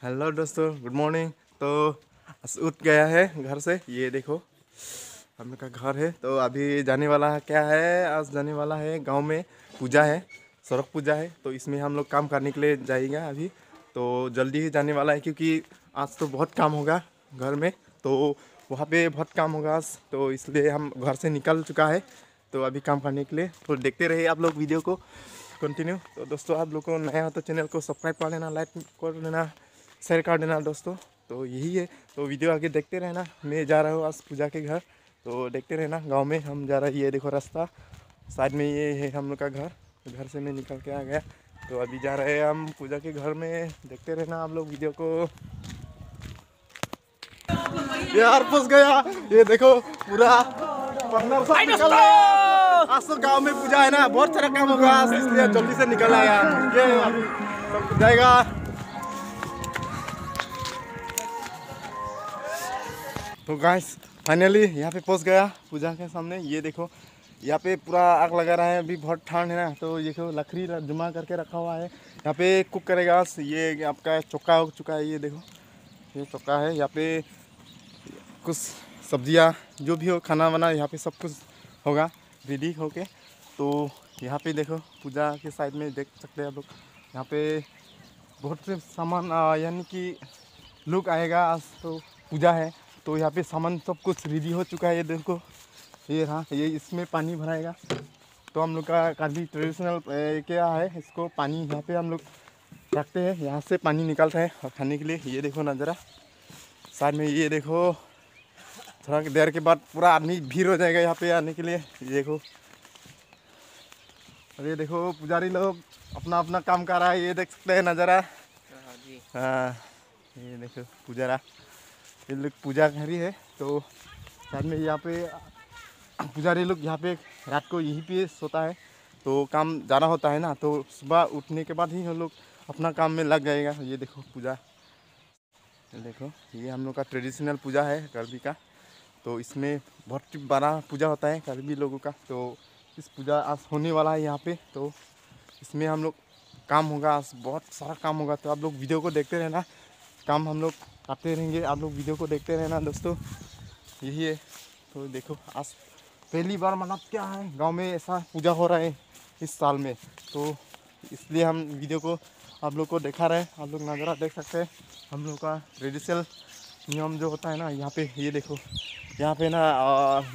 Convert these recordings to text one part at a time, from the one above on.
Hello दोस्तों, good morning. तो उठ गया है घर से, ये देखो हम लोग का घर है। तो अभी जाने वाला है, क्या है आज जाने वाला है गांव में, पूजा है, सड़क पूजा है। तो इसमें हम लोग काम करने के लिए जाएगा अभी। तो जल्दी ही जाने वाला है क्योंकि आज तो बहुत काम होगा घर में। तो वहाँ पे बहुत काम होगा आज, तो इसलिए हम घर से निकल चुका है तो अभी काम करने के लिए। तो देखते रहिए आप लोग वीडियो को कंटिन्यू। तो दोस्तों, आप लोग को नया हो तो चैनल को सब्सक्राइब कर लेना, लाइक कर लेना, शेयर कर देना दोस्तों। तो यही है, तो वीडियो आगे देखते रहना। मैं जा रहा हूँ आज पूजा के घर, तो देखते रहना। गांव में हम जा रहे हैं, ये देखो रास्ता साइड में ये है हम लोग का घर। घर से मैं निकल के आ गया, तो अभी जा रहे हैं हम पूजा के घर में। देखते रहना आप लोग वीडियो को। यार फंस गया, ये देखो पूरा पार्टनर सब निकल आया। आज तो गांव में पूजा है ना, बहुत सारा काम होगा आज, इसलिए जल्दी से निकल आया। ये अभी सब जाएगा। तो गाइस फाइनली यहाँ पे पहुँच गया पूजा के सामने। ये देखो यहाँ पे पूरा आग लगा रहा है, अभी बहुत ठंड है ना। तो ये देखो लकड़ी जमा करके रखा हुआ है, यहाँ पे कुक करेगा। ये आपका चौका हो चुका है, ये देखो ये चौका है। यहाँ पे कुछ सब्जियाँ जो भी हो, खाना वाना यहाँ पे सब कुछ होगा रेडी होके। तो यहाँ पे देखो पूजा के साइड में देख सकते हैं आप लोग, यहाँ पे बहुत से सामान यानी कि लोग आएगा आज, तो पूजा है। तो यहाँ पे सामान सब कुछ रेडी हो चुका है। ये देखो ये रहा, ये इसमें पानी भराएगा। तो हम लोग का काफ़ी ट्रेडिशनल क्या है, इसको पानी यहाँ पे हम लोग रखते हैं, यहाँ से पानी निकलता है और खाने के लिए। ये देखो नज़ारा साइड में, ये देखो थोड़ा देर के बाद पूरा आदमी भीड़ हो जाएगा यहाँ पे आने के लिए। ये देखो, और ये देखो पुजारी लोग अपना अपना काम कर रहा है, ये देख सकते हैं नज़ारा। हाँ ये देखो पुजारा, ये लोग पूजा करी है। तो साइड में यहाँ पे पुजारी लोग यहाँ पे रात को यहीं पे सोता है। तो काम जाना होता है ना, तो सुबह उठने के बाद ही हम लोग अपना काम में लग जाएगा। ये देखो पूजा, ये देखो ये हम लोग का ट्रेडिशनल पूजा है करबी का। तो इसमें बहुत बड़ा पूजा होता है करबी लोगों का। तो इस पूजा आज होने वाला है यहाँ पे। तो इसमें हम लोग काम होगा आज, बहुत सारा काम होगा। तो आप लोग वीडियो को देखते रहना, काम हम लोग करते रहेंगे, आप लोग वीडियो को देखते रहना दोस्तों। यही है। तो देखो आज पहली बार मतलब क्या है, गांव में ऐसा पूजा हो रहा है इस साल में। तो इसलिए हम वीडियो को आप लोग को दिखा रहे हैं। आप लोग नज़ारा देख सकते हैं हम लोग का ट्रेडिशनल नियम जो होता है ना। यहाँ पे ये देखो, यहाँ पे ना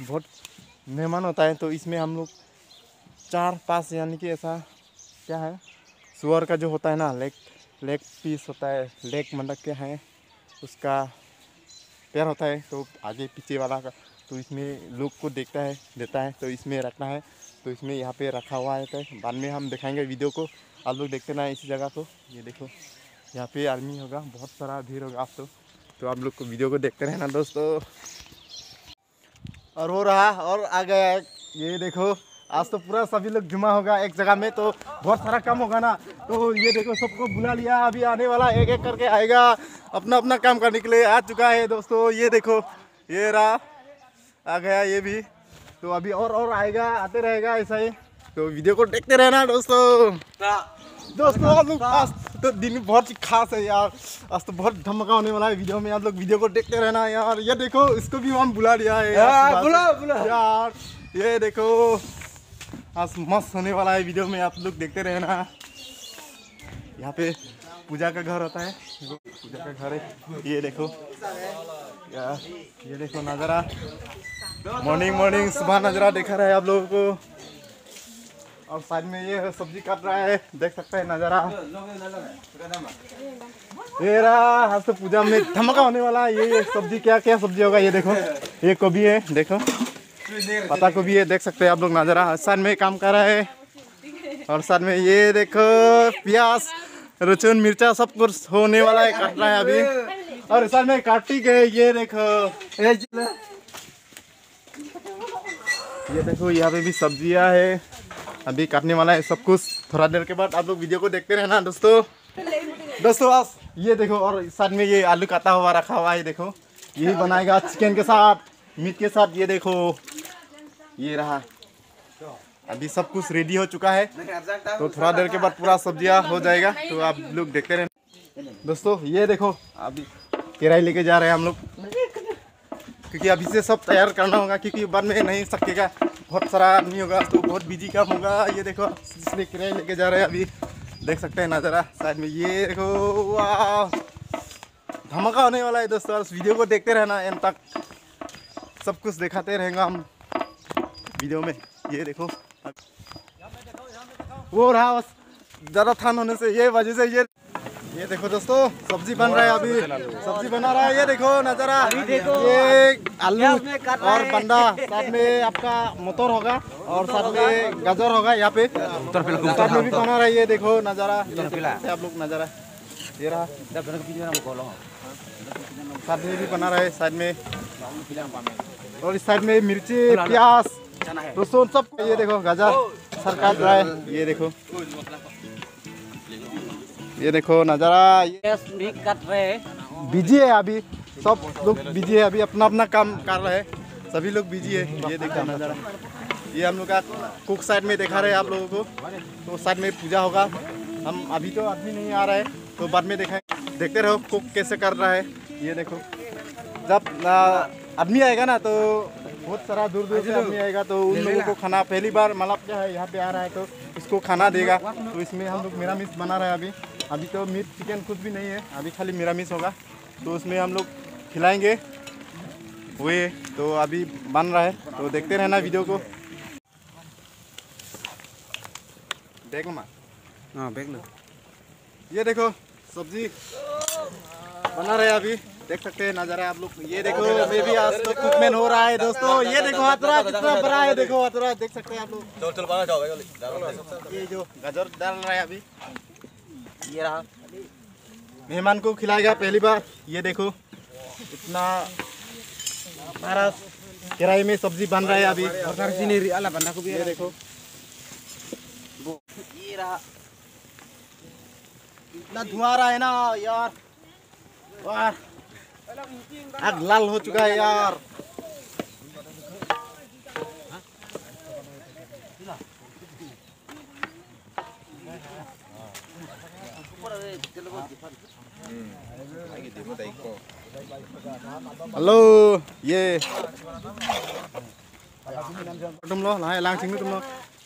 बहुत मेहमान होता है। तो इसमें हम लोग 4-5 यानी कि ऐसा क्या है, सुअर का जो होता है ना, लेग पीस होता है, लेग मतलब क्या है, उसका पैर होता है, तो आगे पीछे वाला का। तो इसमें लोग को देता है, तो इसमें रखना है। तो इसमें यहाँ पे रखा हुआ है। तो बाद में हम दिखाएंगे वीडियो को, आप लोग देखते ना इसी जगह को। ये देखो यहाँ पे आर्मी होगा, बहुत सारा भीड़ होगा आप तो आप लोग को वीडियो को देखते रहना दोस्तों। और हो रहा और आ गया है, ये देखो आज तो पूरा सभी लोग जमा होगा एक जगह में। तो बहुत सारा काम होगा ना। तो ये देखो सबको बुला लिया, अभी आने वाला एक एक करके आएगा, अपना अपना काम करने के लिए आ चुका है दोस्तों। ये देखो ये रहा, आ गया ये भी। तो अभी और आएगा, आते रहेगा ऐसा ही। तो वीडियो को देखते रहना दोस्तों। आप लोग आज तो दिन बहुत ही खास है यार, आज तो बहुत धमाका होने वाला है वीडियो में। आप लोग वीडियो को देखते रहना यार। ये देखो इसको भी हम बुला लिया है यार, बुला यार। ये देखो आज मस्त होने वाला है वीडियो में, आप लोग देखते रहना। यहाँ पे पूजा का घर होता है, पूजा का घर है। ये देखो यार, ये देखो नज़ारा, मॉर्निंग सुबह नज़ारा देखा रहा है आप लोगों को। और साइड में ये सब्जी काट रहा है, देख सकते हैं नज़ारा। ये रहा, आज तो पूजा में धमाका होने वाला है। ये सब्जी क्या क्या सब्जी होगा, ये देखो ये गोभी है, देखो पत्ता गोभी है, देख सकते हैं आप लोग नज़ारा। साइड में काम कर रहा है, और साइड में ये देखो प्याज, लहसुन, मिर्चा सब कुछ होने वाला है, काट रहा है अभी। और साइड में काटी गए, ये देखो यहाँ पे भी सब्जियाँ है, अभी काटने वाला है सब कुछ। थोड़ा देर के बाद आप लोग वीडियो को देखते रहना दोस्तों। आज ये देखो, और साथ में ये आलू काटा हुआ रखा हुआ है, देखो यही बनाएगा चिकन के साथ, मीट के साथ। ये देखो ये रहा, अभी सब कुछ रेडी हो चुका है। तो थोड़ा देर के बाद पूरा सब्जियां हो जाएगा, तो आप लोग देखते रहना। दोस्तों ये देखो अभी किराए लेके जा रहे हैं हम लोग, क्योंकि अभी से सब तैयार करना होगा, क्योंकि बाद में नहीं सकेगा, बहुत सारा आदमी होगा तो बहुत बिजी काम होगा। ये देखो इसलिए किराए लेके जा रहे हैं अभी, देख सकते हैं नज़ारा साइड में। ये देखो वाह, धमाका होने वाला है दोस्तों। इस वीडियो को देखते रहना एंड तक, सब कुछ दिखाते रहेंगे हम वीडियो में। ये देखो वो रहा ज़्यादा थान होने से ये वजह से ये देखो दोस्तों सब्जी बन रहा है, अभी सब्जी बना रहा है। ये देखो नज़ारा, ये आलू और बंडा, साथ में आपका मटर होगा और साथ में गाजर होगा। यहाँ पे साथ में भी बना रहा है। ये देखो नज़ारा आप लोग, नज़ारा ये रहा, साथ में भी बना रहा है साइड में, और इस साइड में मिर्ची प्याज लहसुन सब। ये देखो गाजर सर काट रहा है। ये देखो नज़ारा, ये भी कट रहे, बिजी है अभी, सब लोग बिजी है अभी, अपना अपना काम कर रहे हैं, सभी लोग बिजी है। ये देखो नज़ारा, ये हम लोग का कुक साइड में दिखा रहे हैं आप लोगों को। तो साइड में पूजा होगा, हम अभी तो आदमी नहीं आ रहा है तो बाद में दिखाएं, देखते रहो कुक कैसे कर रहा है। ये देखो जब आदमी आएगा ना तो बहुत सारा दूर दूर से आदमी आएगा, तो उन लोगों को खाना पहली बार मतलब क्या है यहाँ पे आ रहा है तो इसको खाना देगा। तो इसमें हम लोग मिरामिस बना रहे हैं अभी तो मीट चिकन कुछ भी नहीं है, अभी खाली मिरामिस होगा, तो उसमें हम लोग खिलाएंगे वो। तो अभी बन रहा है, तो देखते रहना वीडियो को। देख लो माँ, हाँ देख लो। ये देखो सब्जी बना रहे हैं अभी, देख सकते हैं नज़ारा आप लोग। ये देखो मैं भी आज तो कुकमैन हो रहा है दोस्तों। ये देखो हथरा कितना बड़ा है, देखो हथरा देख सकते हैं आप लोग। ये जो गाजर डाल रहा है अभी, ये रहा, मेहमान को खिलाएगा पहली बार। ये देखो इतना सारा कढ़ाई में सब्जी बन रहा है अभी, ये देखो ये रहा, इतना धुआं आ रहा है ना यार, वाह आग लाल हो चुका है यार। हेलो ये तुम लो लाए लांग सिंह तुम लो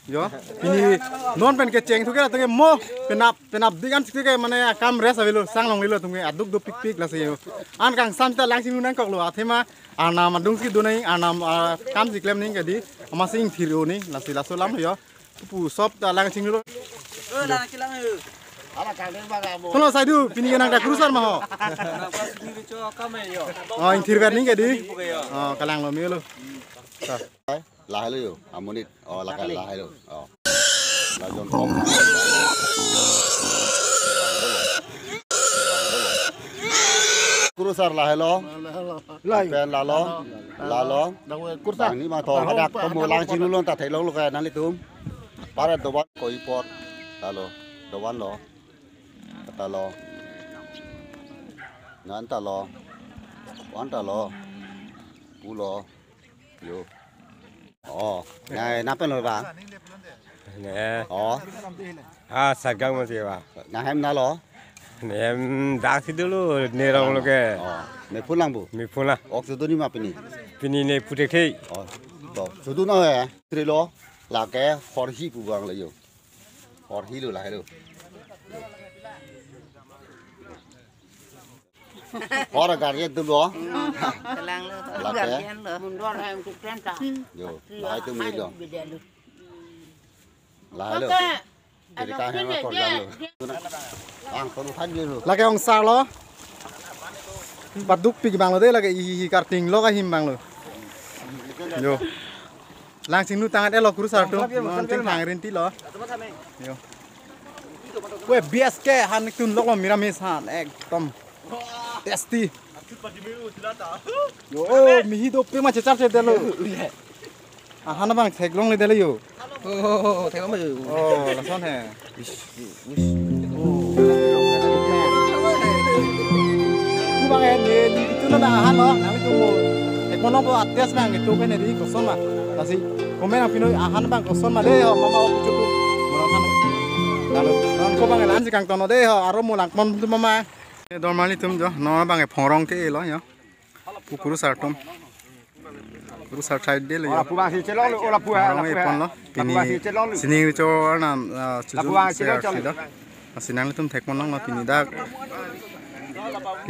यो ini non pen ke ceng thuke tu ke mo penap digan ke mane kam res avilo sang long lilo tu ke aduk do pik pik la se yo an kang sam ta lang sing nang kok lo athema ana madung ski do nai ana kam siklem ning ke di ama sing thiro ni la si la so lam yo pu sop ta lang sing lo la kilang yo ala kang deng ba ga mo kono sai du pini ke nang da cruiser ma ho oh ing thir ver ning ke di oh kalang lo mi lo lại luôn amonit là cái lại luôn là dồn phong kurusar lại lo pen là lo kurusar ni mà thò đặt có một lang chín luôn ta thấy lâu cái năng litum para đồ bát coi pot ta lo đồ bát lo ta lo ngan ta lo quán ta lo pu lo yo ngày nắp bên rồi bà nè sạch găng mà gì bà ngày em nào lo nè em đã thì dulu nè rong lo ke mày phun lang bu mi phun la sudu ni mà pini nè pute khi sudu nào hả thì lo là cái hot hi bu vàng là gì hot hi rồi lại rồi có là gà riết từ đó là cái rồi lại từ mình rồi lại rồi jadi kah yang kotor rồi ang kotor thanh rồi là cái ông sao lo bắt đúc pì bằng lo đấy là cái hi cắt tình lo cái him bằng rồi yo lang sing nu tangan lo kurus sarto non ting thang renti lo yo we bias ke han tun lo miramis han ekdom tasty yo mihi do pe ma chechar che delo han bang thek long le delo yo thấy có mày là son he ku bang e ni tu na han lo nang tu mo ek mono po atyas bang tu pe ne ri ko son ma kasi komen ang pinoy han bang ko son ma le ho mama o chu tu mo han dalo non ko bang lan si kang tono de ho aro mo lang mon tu mama Normally tum jo no bang phorong ke lo yo. Kuru sar tum. Kuru sar side de lo yo. Puang si celong lo la puang. Phorong e pon lo. Pini sining cho na chuju se do. Sinang tum thek mon lo pini da.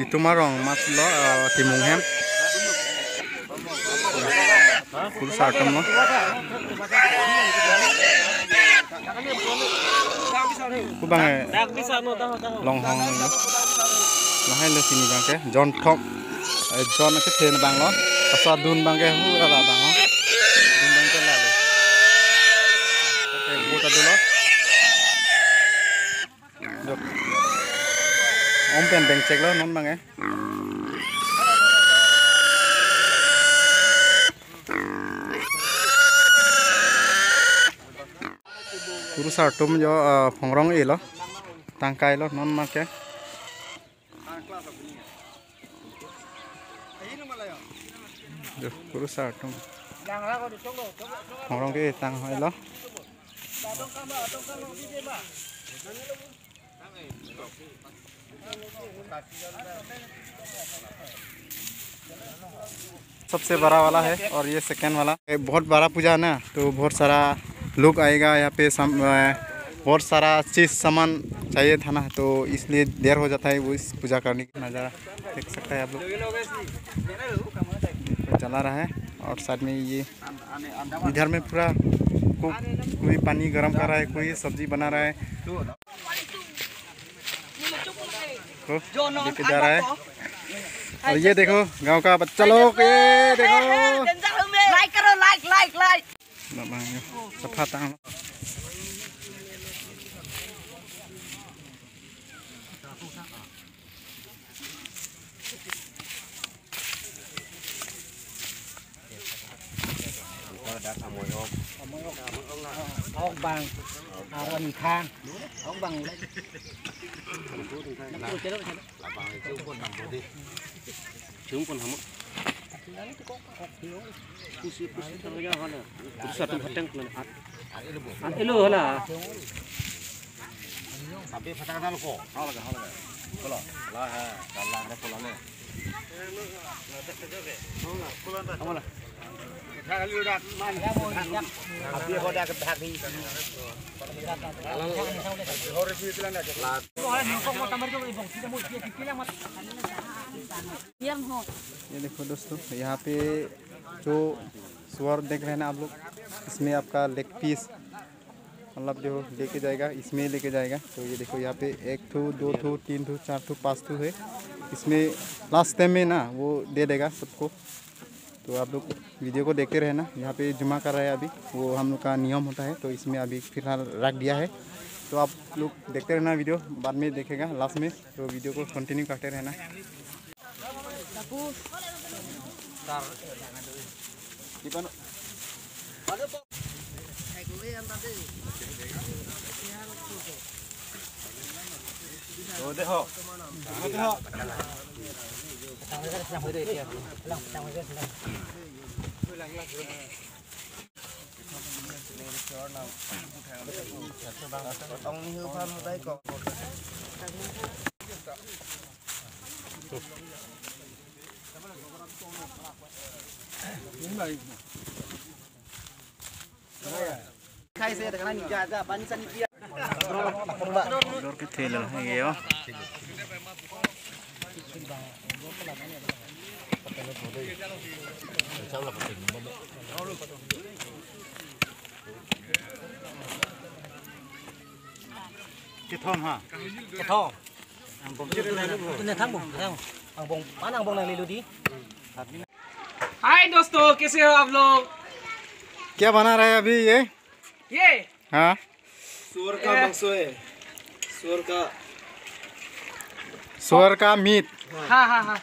Itu marong mas lo timung hem. Kuru sar tum lo. Ku bang long hong lo. Nó hay là xin bang cái John Tom John cái thuyền bang nó sao đun bang cái hú là bang nó đun bang cái là cái bút đó được ông pen bang check đó nó bang cái Kuru sar tum jo phongrong e lo tangkai lo non ma cái được kuru sar tum phongrong cái tang hỏi lo सबसे बड़ा वाला है और ये second वाला बहुत बड़ा पूजा है ना तो बहुत सारा लोग आएगा यहाँ पे बहुत सारा चीज़ सामान चाहिए था ना तो इसलिए देर हो जाता है वो इस पूजा करने की नज़ारा देख सकते हैं आप लोग तो चला रहा है और साथ में ये इधर में पूरा कोई पानी गर्म कर रहा है कोई सब्जी बना रहा है तो लेके जा रहा है और ये देखो गांव का बच्चा लोग ये देखो लाइक करो लाइक सफा तांग Ông bằng mình khang ông bằng chúng con hầm satu hadang kan elo lah tapi patakan lo kok kalau lah dalam ada polanya amolah kali udah man api hoda ke bhagi ये देखो दोस्तों यहाँ पे जो सुअर देख रहे हैं ना आप लोग इसमें आपका लेग पीस मतलब जो लेके जाएगा इसमें लेके जाएगा तो ये देखो यहाँ पे 1 ठो 2 ठो 3 ठो 4 ठो 5 ठो है इसमें लास्ट टाइम में ना वो दे देगा सबको तो आप लोग वीडियो को देखते रहे ना यहाँ पे जुमा कर रहे हैं अभी वो हम लोग का नियम होता है तो इसमें अभी फिलहाल रख दिया है तो आप लोग देखते रहना वीडियो बाद में देखेगा लास्ट में तो वीडियो को कंटिन्यू करते रहना khai xe thì cái này ra bán sân kia door के थेल है ये हो cái thom ha cái thom bông này thang bông hàng bông bán hàng bông này ले लो दी हाय दोस्तों कैसे हो आप लोग क्या बना रहे हैं अभी ये हाँ सुअर का मांस है सुअर का मीट हाँ हाँ हाँ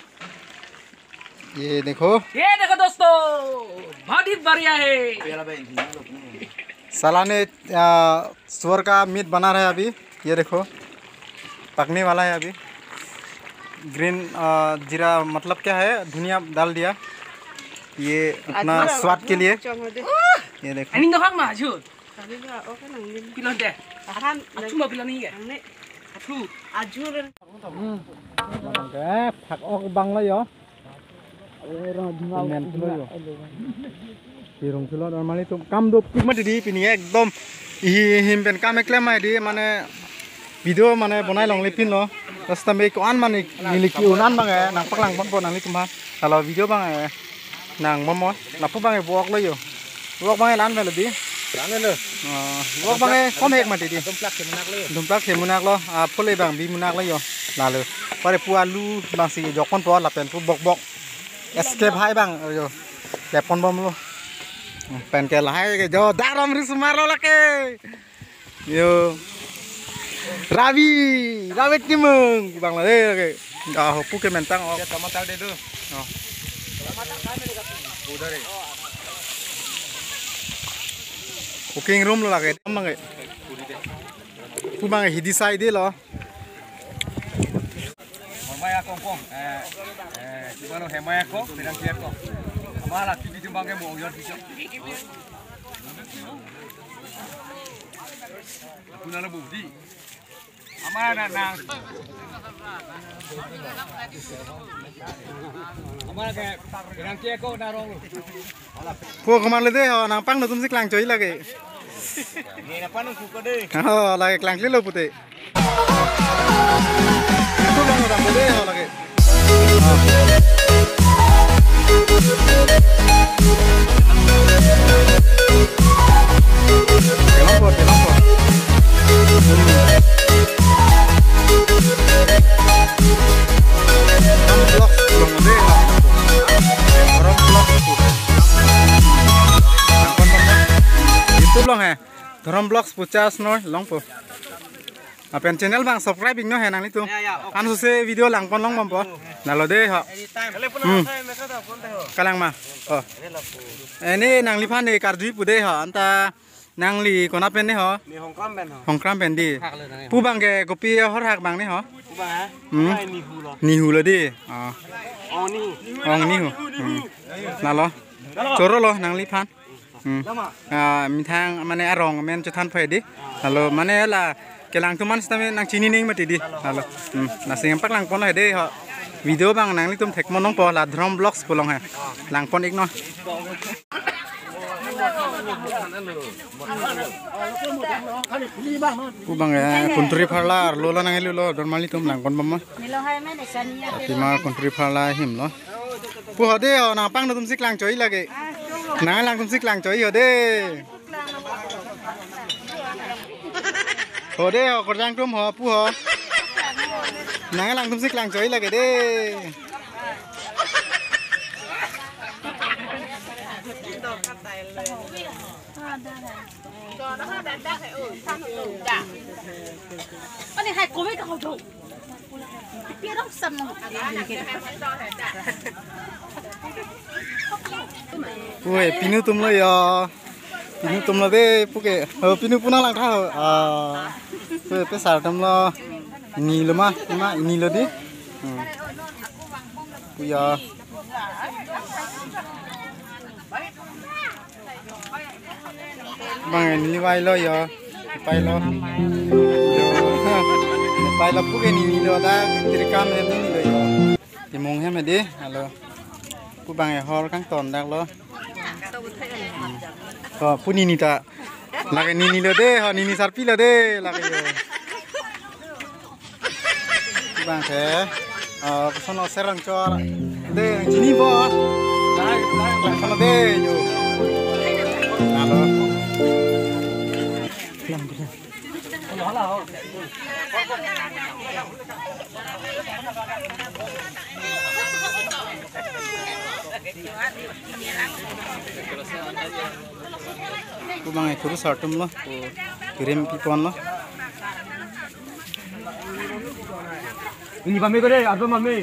ये देखो दोस्तों बहुत ही बढ़िया है साला ने सुअर का मीट बना रहा है अभी ये देखो पकने वाला है अभी ग्रीन जीरा मतलब क्या है धनिया डाल दिया ये अपना स्वाद के लिए ये देखो anh đâu khác mà chứ pilon deh cuma pilon ini ya thu ผักออกบังเลยเหรอแมนเลยเหรอปีรงสุดแล้วมันนี่ตุ้มกำดูปีมันดีปีนี้एकदमหิมเป็นกำเล็กๆไม่ดีมันวิดีโอมันบนไหนลองเล่นพินเหรอแล้วสตาร์มีก้อนมันนี่ลิคิวนั่นบ้างไงหนังปักหลังปนหนังลิคุมฮะแต่เราวิดีโอบ้างไงหนังมอสเราพูดบ้างไงวอล์กเลยอยู่วอล์กบ้างไงร้านไปเลยดีร้านเลยวอล์กบ้างไงคอมเฮกมาดีดุมปลักเข็มมุนักเลยพูดเลยบางบีมุนักเลยอยู่น่าเลยพอได้พูดลูบางสิ่งยกคนพอหลับเป็นพูดบอกเอสเคปให้บ้างอยู่แต่ปนบอมลูเป็นแกลายก็จอดารามริสมาร์โลลักเกอยู่Ravi timung Bangladesh oke. Ah, puke mentang oh. Tomato deh dulu. Oh. Udah deh. Cooking room lo lagi, emang ya. Kumang hidi side deh lo. Mamaya kongkong, gimana hemaya kok, sedang siap kok. Malah TV timbangnya mau ngeliat bisa. Aku nana budi. Amana nang. Amana kayak sedang siap kok darong lu. Pua kemana deh? Nang pang nutum sih kelang coy lagi. Ini apa nih suka deh? Oh, lagi kelang lilo putih. Itu bang udah boleh lagi. Kelompok. Blok belum ada. Orang blok itu. Itu belum ya. Orang blok pucas nol longpo. Apa channel bang subscribe no ya nang itu. Kan susah video langpon long mampo. Nalo deh ha. Kalang mah. Oh. Ini nang lipan deh karju pude ha. Anta nang li kona pen nih ha. Hongkram pen di. Pu bang ke kopi hor hak bang nih ha. Nihu lo deh. Ong nihu. Nalo. Coro lo nang lipan. Mi thang mana arong men cutan phe di. Nalo mana lah kelang tuman sistem nang cini ning mati di. Nalo. Nasi empak lang pon deh ha. Video bang nang li tum tek monong po la drum vlogs polong ha. Lang pon ik no. Kubang ya, country parlar, lola nang lo, normally tum lang kon mama. Tima country parlar him lo. Pu hode ho, na pang tum sik lang choi lagi. Na lang tum sik lang choi hode. Hode ho, korjang tum ho, pu ho. Na lang tum sik lang choi lagi de. Anh hai cô mấy cậu chủ biết đâu sân Ui, pinu tum lo ya. Pinu tum lo deh, puke. Pinu punang lang thao. Pesar tum lo. Ini lo mah, ini lo di. Puya. Bang ini vai lo ya. Pai lo. Pai lo puke ini lo da. Tirikam ini lo ya. Timong hem deh. Halo. Pu bang ya hor kang ton dak lo. Oh, pu nini ta. Lagi nini lo deh, ho nini sarpi lo deh, lagi yo. Pu bang ke. Sono serang cor. Deh, sini bo. Lagi sono deh yo. Halo. Kubang ekor sartum lo, kirim pipon lo. Ini mami ko deh, apa mami?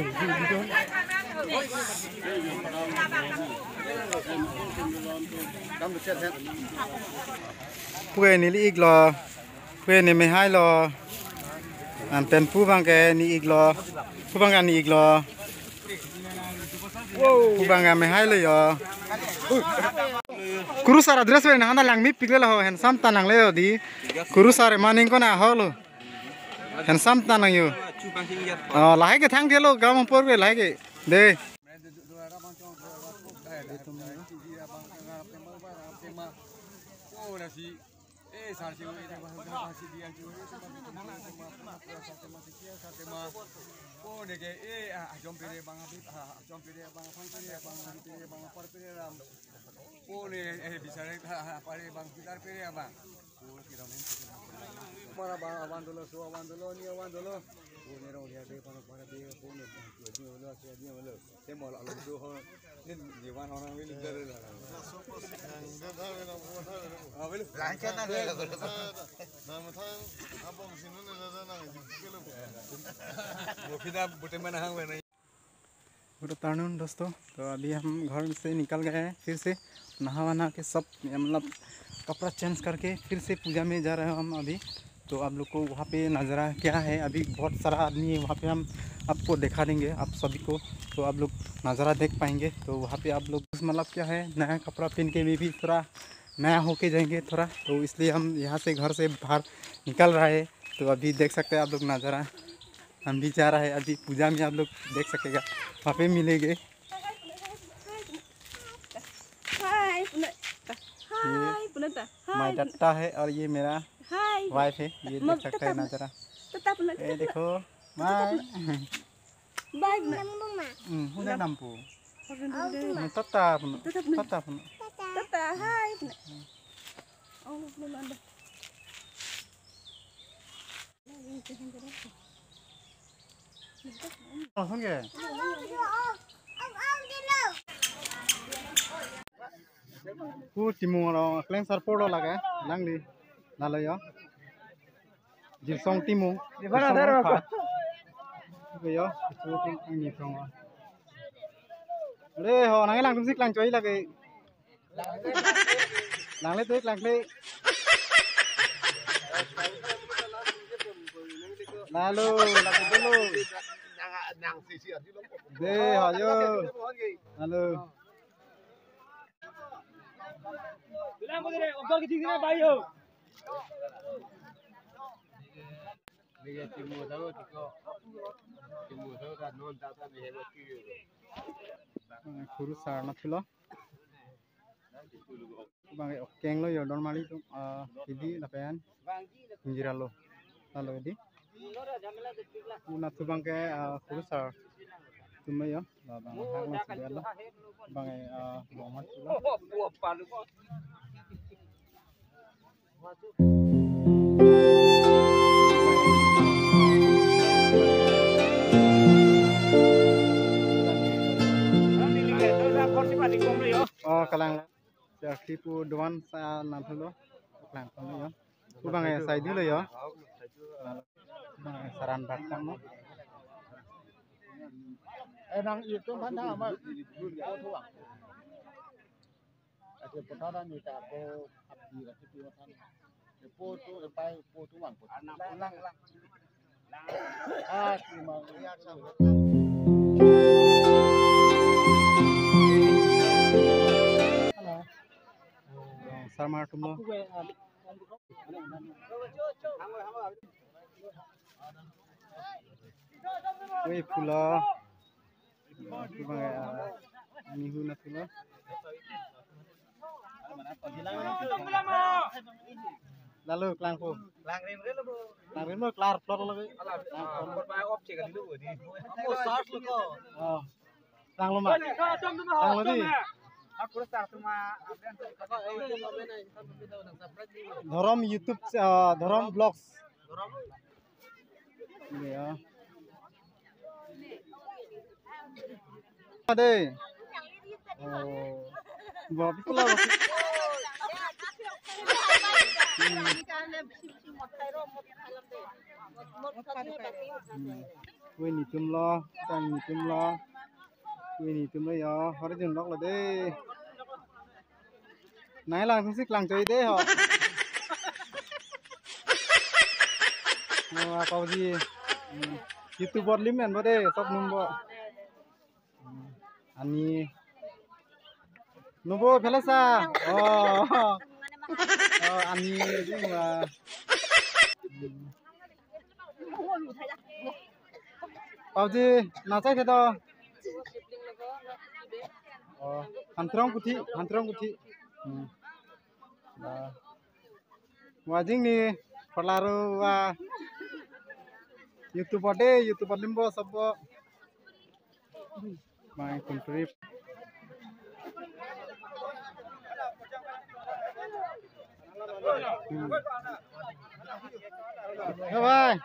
Puke ni ik lo, puke ni me hai lo. Pen pu bang ke ni ik lo, pu bang kan ni ik lo. Pu bang me hai lo yo. Kuru sara dress we na lang mi pikle lo handsome tanang le di. Kuru sare maning ko na ho lo. Handsome tanang yo. लाहे के थांग गेलो गाम पर के लाहे के दे good afternoon दोस्तों। तो अभी हम घर से निकल गए हैं, फिर से नहा वहा के सब मतलब कपड़ा चेंज करके फिर से पूजा में जा रहे हैं हम अभी। तो आप लोग को वहाँ पे नज़ारा क्या है, अभी बहुत सारा आदमी है वहाँ पे, हम आपको दिखा देंगे आप सभी को, तो आप लोग नज़ारा देख पाएंगे। तो वहाँ पे आप लोग मतलब क्या है, नया कपड़ा पहन के में भी थोड़ा नया होके जाएंगे थोड़ा, तो इसलिए हम यहाँ से घर से बाहर निकल रहे हैं। तो अभी देख सकते हैं आप लोग नज़ारा, हम भी जा रहे हैं अभी पूजा में, आप लोग देख सकेगा वहाँ पे मिलेंगे। माय डट्टा है और ये मेरा वाइफ है, ये देख सकते हैं नज़ारा, ये देखो माय उन्हें नंपू तत्ता हाय संगे timu orang kleng sarporo laga langli nalaya jirsong timu di mana ada yo itu ini semua le ho nang lang tumsik lang choi lagi lang le tek lang le lalu lagi dulu de ayo lalu bilang boleh obor ke sini bayo dia timu tahu tiko kan non data ni hebat ki kurus sarna thilo bang keng lo yo normally tu idi lapan injira lo lalu idi una tu bang ke kurus sar tumai yo bang hang lo sudah lo bang Muhammad lo kalang jadi pu doan sa nam thlo kalang kon yo pu bang sai di lo yo bang saran bak kam no nang itu mana ma ada potara ni ta ko abdi la ti watan po tu pai po tu wang po lang terima Sama tumlo. Woi pula. Mihu na pula. Lalu kelangku. Langrin mo kelar plot lagi. Objek kan dulu di. Oh, start lo ko. Oh. Lang lo mak. Lang lo di. Dhorom YouTube Dhorom Vlogs ya ada bawa pula ini tumlo ya hari jun lok lade nãy là không xích làng chơi thế họ có gì YouTube bot lim men bode top number ani nubo phelasa ani jing पाउजी नाचाइ थे तो हान्थ्रं गुथि वाजिं नि फलारो वा YouTuber Limbo सब my country भाई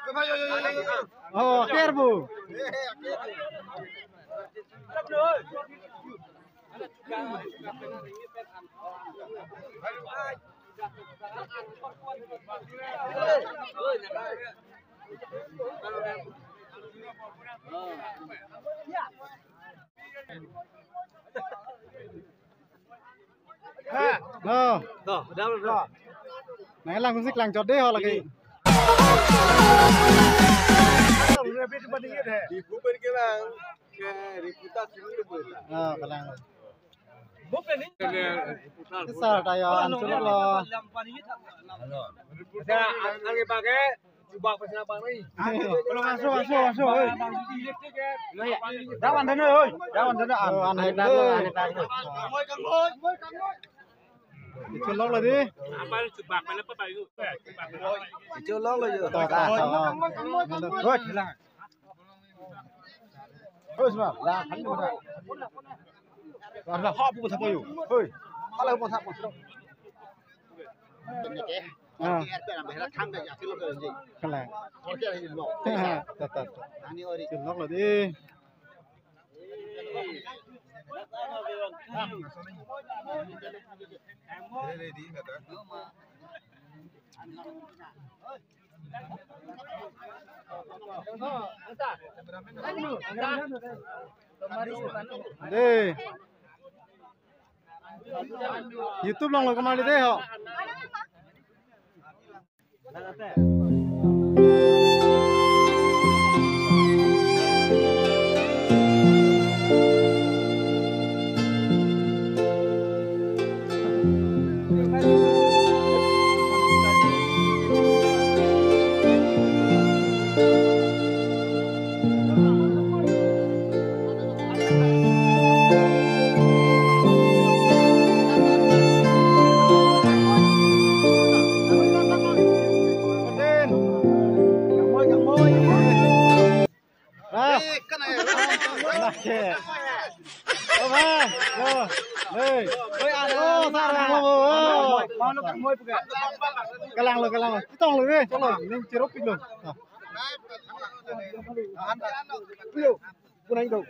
oh kerbu Nãy làm musik làng chót đấy họ là cái sao đây anh chú lo đá bàn thân ơi ăn hay đá chưa lóc rồi đi chưa lóc rồi tỏ cả thôi là thôi mà là hắn luôn rồi là họ buồn thật nhiều thôi họ là buồn thật cái này chưa lóc rồi đi đây YouTube long lo kemana deh ho cái lăng rồi cái tông rồi đi cho rồi nên chế rốt pin rồi con anh đâu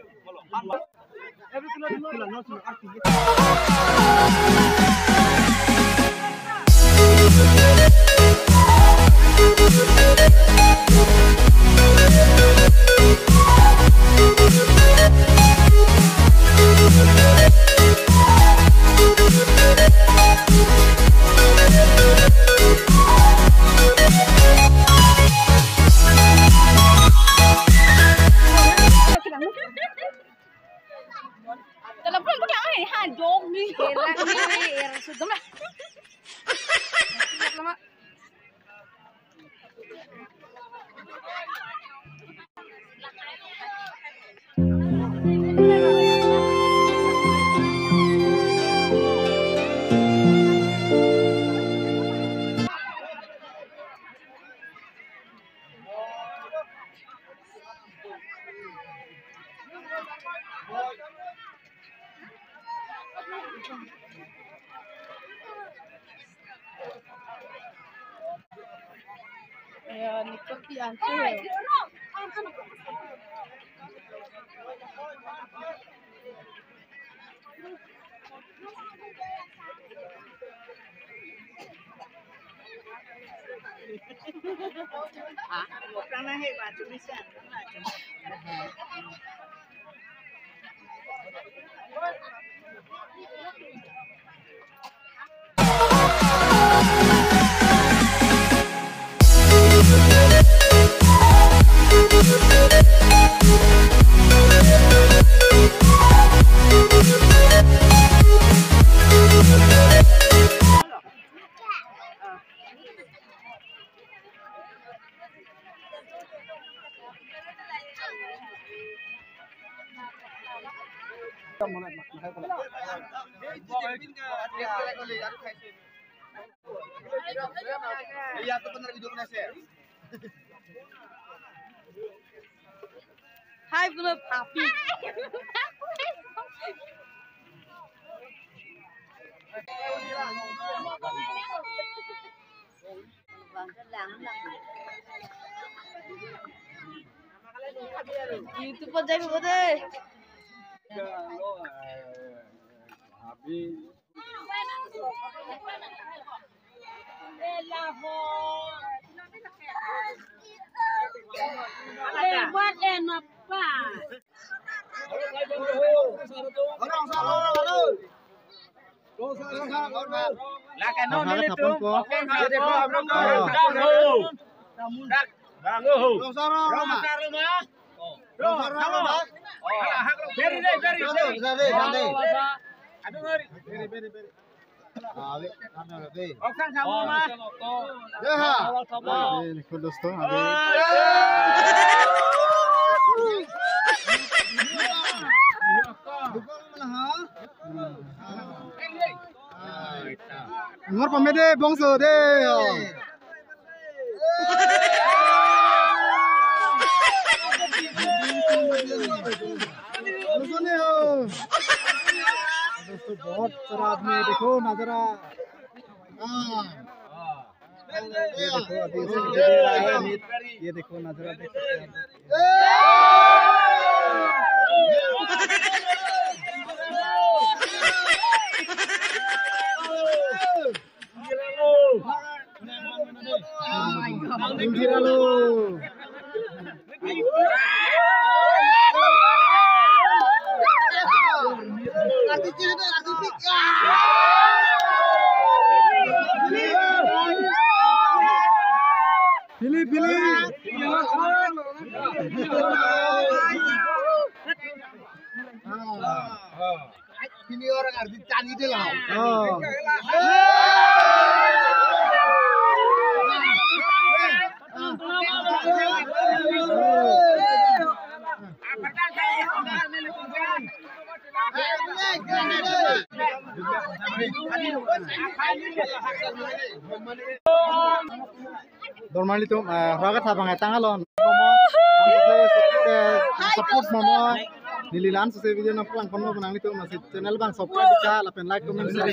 dalam perut kau ni han jom ni sudah lah lama ya nikah pian tu karena hebat tulisan Hai belum api. YouTube पर जाए बोले buat enak pak. देखो दोस्तों अभी ngor pamede bongso de दोस्तों बहुत सारा आदमी है, देखो नजारा ये देखो अभी से दे रहा है अमित, ये देखो नजारा देख सकते हैं Ini orang arti canggih deh lah. Normally tuh raga tabang ay tangalon. Support momo nililan sa video na pulang kono nang nito masih channel bang subscribe cha lapen like comment share